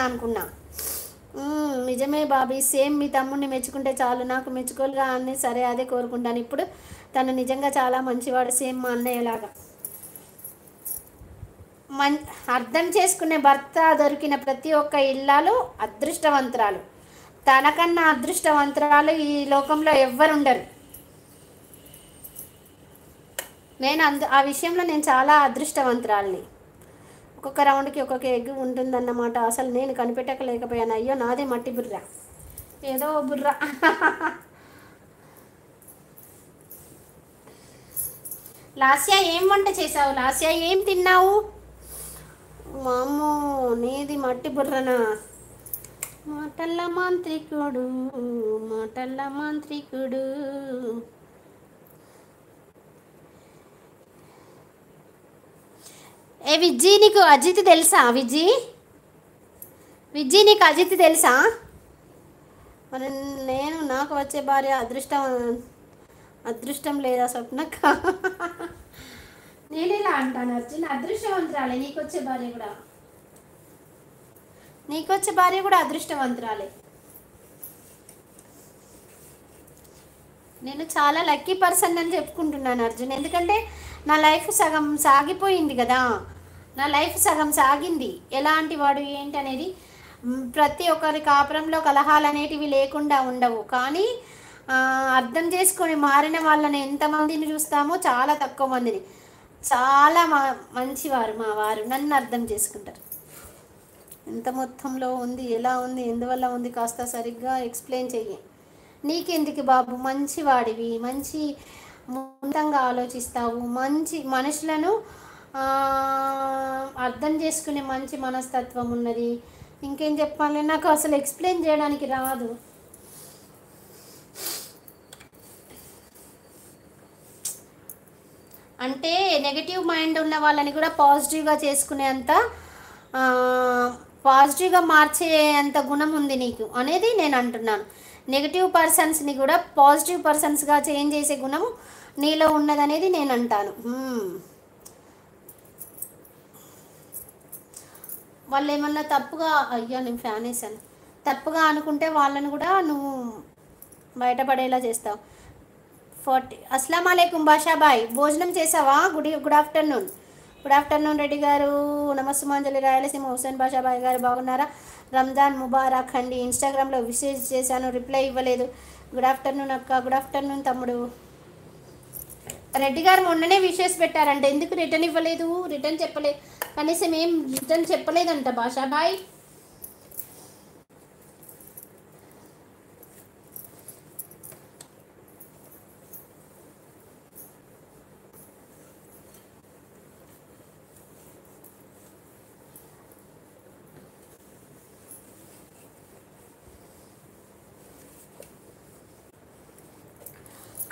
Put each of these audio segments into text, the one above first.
అనుకున్నా. నిజమే బాబీ, సేమ్ మీ తమ్ముడిని మెచ్చుకుంటే చాలు, నాకు మెచ్చుకోలుగా అన్నీ సరే అదే కోరుకుంటాను. ఇప్పుడు తను నిజంగా చాలా మంచివాడు, సేమ్ మా అన్నయ్యలాగా. మన్ అర్థం చేసుకునే భర్త దొరికిన ప్రతి ఒక్క ఇల్లాలు అదృష్టవంతురాలు. తనకన్నా అదృష్టవంతురాలు ఈ లోకంలో ఎవ్వరుండరు. నేను ఆ విషయంలో నేను చాలా అదృష్టవంతురాలిని. ఒక్కొక్క రౌండ్కి ఒక్కొక్క ఎగ్ ఉంటుందన్నమాట. అసలు నేను కనిపెట్టకలేకపోయాను. అయ్యో నాదే మట్టి బుర్ర, ఏదో బుర్ర. లాస్యా ఏం వంట చేసావు? లాస్యా ఏం తిన్నావు? మామూ నీది మట్టి బుర్రనా? మాటల్ల మాంత్రికుడు, మాటల్ల మాంత్రికుడు. ఏ విజ్జి, నీకు అజిత్ తెలుసా? విజ్జి నీకు అజిత్ తెలుసా? మరి నేను నాకు వచ్చే భార్య అదృష్టం లేదా స్వప్నక్క? నేనేలా అంటాను అర్జున్, అదృష్టవంతురాలే. నీకొచ్చే భార్య కూడా అదృష్టవంతురాలే. నేను చాలా లక్కీ పర్సన్ అని చెప్పుకుంటున్నాను అర్జున్. ఎందుకంటే నా లైఫ్ సగం సాగిపోయింది కదా, నా లైఫ్ సగం సాగింది. ఎలాంటి వాడు ఏంటి అనేది, ప్రతి ఒక్కరి కాపురంలో కలహాలు అనేటివి లేకుండా ఉండవు. కానీ అర్థం చేసుకొని మారిన వాళ్ళని ఎంతమందిని చూస్తామో, చాలా తక్కువ మందిని. చాలా మంచివారు మా వారు, నన్ను అర్థం చేసుకుంటారు. ఎంత మొత్తంలో ఉంది, ఎలా ఉంది, ఎందువల్ల ఉంది, కాస్త సరిగ్గా ఎక్స్ప్లెయిన్ చెయ్యి. నీకెందుకు బాబు, మంచివాడివి, మంచి ముందంగా ఆలోచిస్తావు, మంచి మనుషులను అర్థం చేసుకునే మంచి మనస్తత్వం ఉన్నది. ఇంకేం చెప్పాలి, నాకు అసలు ఎక్స్ప్లెయిన్ చేయడానికి రాదు. అంటే నెగటివ్ మైండ్ ఉన్న వాళ్ళని కూడా పాజిటివ్గా చేసుకునేంత, పాజిటివ్గా మార్చే అంత గుణం ఉంది నీకు అనేది నేను అంటున్నాను. నెగటివ్ పర్సన్స్ని కూడా పాజిటివ్ పర్సన్స్గా చేంజ్ చేసే గుణము నీలో ఉన్నదనేది నేను అంటాను. వాళ్ళు ఏమన్నా తప్పుగా, అయ్యో నేను ఫ్యాన్ వేసాను, తప్పుగా అనుకుంటే వాళ్ళని కూడా నువ్వు బయటపడేలా చేస్తావు. 40. అస్సలం అలైకుం బాషాబాయ్, భోజనం చేసావా? Good afternoon. Good afternoon Reddy గారు. నమస్సుమాంజలి రాయలసీమ హుసేన్ బాషాబాయ్ గారు బాగున్నారా? రంజాన్ ముబారక్ అండి. ఇన్స్టాగ్రామ్లో విషెస్ చేశాను, రిప్లై ఇవ్వలేదు. గుడ్ ఆఫ్టర్నూన్ అక్క. గుడ్ ఆఫ్టర్నూన్ తమ్ముడు. రెడ్డి గారు మొన్ననే విషెస్ పెట్టారంట, ఎందుకు రిటర్న్ ఇవ్వలేదు? రిటర్న్ చెప్పలేదు, కనీసం ఏం రిటర్న్ చెప్పలేదంట బాషాబాయ్.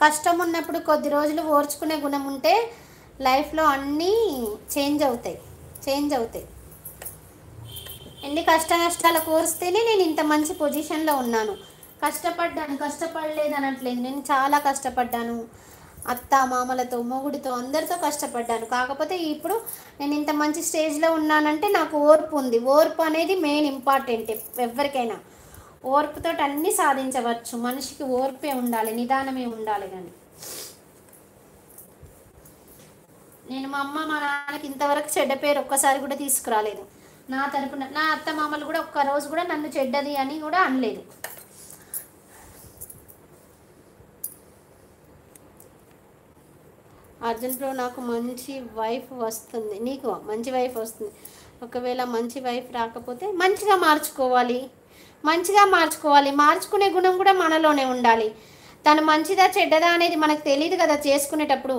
కష్టం ఉన్నప్పుడు కొద్ది రోజులు ఓర్చుకునే గుణం ఉంటే లైఫ్లో అన్నీ చేంజ్ అవుతాయి. ఎన్ని కష్ట నష్టాలు కోరిస్తేనే నేను ఇంత మంచి పొజిషన్లో ఉన్నాను. కష్టపడలేదు అనట్లేదు, నేను చాలా కష్టపడ్డాను. అత్త మామలతో, మొగుడితో, అందరితో కష్టపడ్డాను. కాకపోతే ఇప్పుడు నేను ఇంత మంచి స్టేజ్లో ఉన్నానంటే నాకు ఓర్పు ఉంది. ఓర్పు అనేది మెయిన్ ఇంపార్టెంట్. ఎవరికైనా ఓర్పుతో అన్నీ సాధించవచ్చు. మనిషికి ఓర్పే ఉండాలి, నిదానమే ఉండాలి. కానీ నేను మా అమ్మ మా నాన్నకి ఇంతవరకు చెడ్డ పేరు ఒక్కసారి కూడా తీసుకురాలేదు. నా తరపున నా అత్త మామలు కూడా ఒక్కరోజు కూడా నన్ను చెడ్డది అని కూడా అనలేదు. అర్జున్ బ్రో, నాకు మంచి వైఫ్ వస్తుంది, నీకు మంచి వైఫ్ వస్తుంది. ఒకవేళ మంచి వైఫ్ రాకపోతే మంచిగా మార్చుకోవాలి. మార్చుకునే గుణం కూడా మనలోనే ఉండాలి. తను మంచిదా చెడ్డదా అనేది మనకు తెలియదు కదా చేసుకునేటప్పుడు.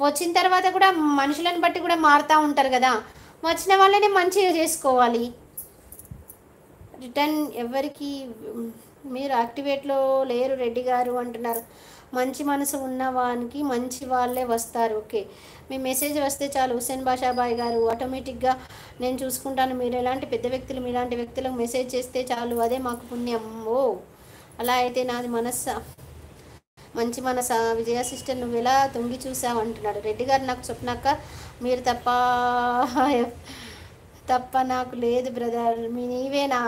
వచ్చిన తర్వాత కూడా మనుషులను బట్టి కూడా మారుతూ ఉంటారు కదా. వచ్చిన వాళ్ళని మంచిగా చేసుకోవాలి. రిటర్న్ ఎవరికి, మీరు యాక్టివేట్లో లేరు రెడ్డి గారు అంటున్నారు. మంచి మనసు ఉన్నవానికి మంచి వాళ్ళే వస్తారు. ఓకే, మీ మెసేజ్ వస్తే చాలు హుసేన్ బాషాబాయ్ గారు, ఆటోమేటిక్గా నేను చూసుకుంటాను. మీరు ఎలాంటి పెద్ద వ్యక్తులు, మీలాంటి వ్యక్తులకు మెసేజ్ చేస్తే చాలు, అదే మాకు పుణ్యం. ఓ అలా అయితే నాది మంచి మనసా? విజయ సిస్టర్, నువ్వు ఎలా తొంగి చూసావు అంటున్నాడు రెడ్డి గారు. నాకు చెప్పినాక మీరు తప్ప తప్ప నాకు లేదు బ్రదర్, నీవే నా